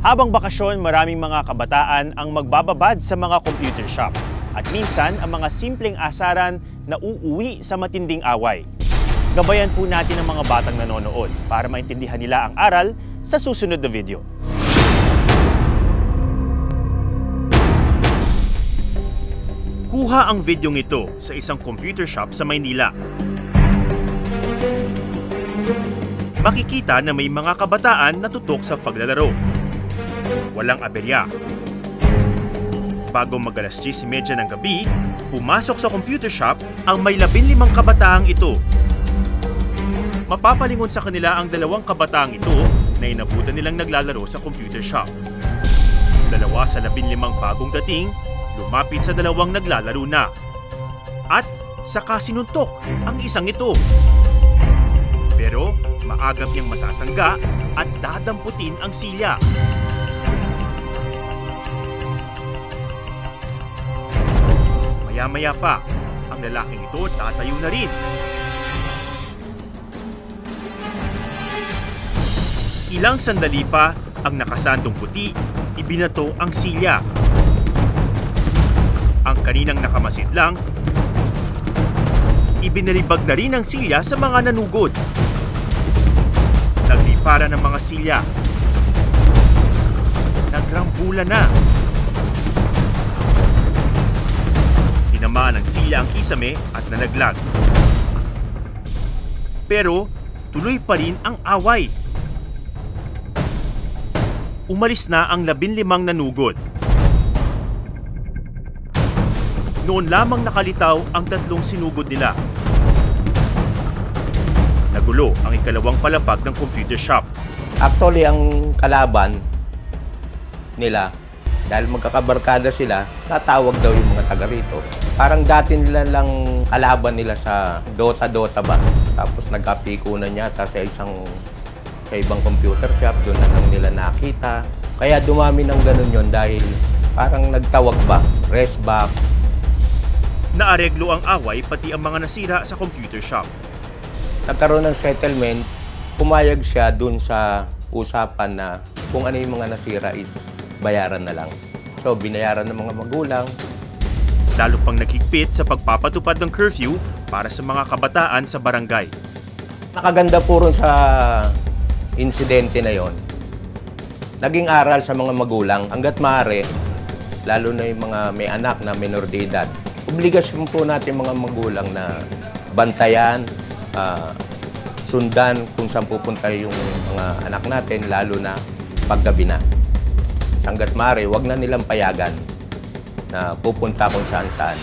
Habang bakasyon, maraming mga kabataan ang magbababad sa mga computer shop. At minsan, ang mga simpleng asaran na uuwi sa matinding away. Gabayan po natin ang mga batang nanonood para maintindihan nila ang aral sa susunod na video. Kuha ang videong ito sa isang computer shop sa Maynila. Makikita na may mga kabataan na tutok sa paglalaro. Walang aberya. Bago mag-alas 10:30 ng gabi, pumasok sa computer shop ang may 15 kabataang ito. Mapapalingon sa kanila ang 2 kabataang ito na inabutan nilang naglalaro sa computer shop. 2 sa 15 bagong dating, lumapit sa 2 naglalaro na. At saka sinuntok ang isang ito. Pero maagap niyang masasangga at dadamputin ang silya. Maya-maya pa, ang lalaking ito tatayo na rin. Ilang sandali pa, ang nakasandong puti, ibinato ang silya. Ang kaninang nakamasid lang, ibinalibag na rin ang silya sa mga nanugod. Naglipara ng mga silya. Nagrambula na. Tinamaan ng silya ang kisame at nalaglag. Pero tuloy pa rin ang away. Umalis na ang 15 nanugod. Noon lamang nakalitaw ang 3 sinugod nila. Nagulo ang ikalawang palapag ng computer shop. Actually, ang kalaban nila, dahil magkakabarkada sila, tatawag daw yung mga taga rito. Parang dati nila lang kalaban nila sa Dota ba. Tapos nagkapikunan yata sa ibang computer shop, doon na lang nila nakita. Kaya dumami ng ganun yon dahil parang nagtawag ba, rest back. Naareglo ang away pati ang mga nasira sa computer shop. Nagkaroon ng settlement, pumayag siya dun sa usapan na kung ano yung mga nasira is bayaran na lang. So, binayaran ng mga magulang. Lalo pang naghigpit sa pagpapatupad ng curfew para sa mga kabataan sa barangay. Nakaganda po rin sa insidente na yon. Naging aral sa mga magulang hanggat maaari, lalo na yung mga may anak na menor de edad. Obligasyon po natin mga magulang na bantayan, sundan kung saan pupunta yung mga anak natin, lalo na paggabi na. Hanggat maaari, wag na nilang payagan na pupunta kung saan-saan.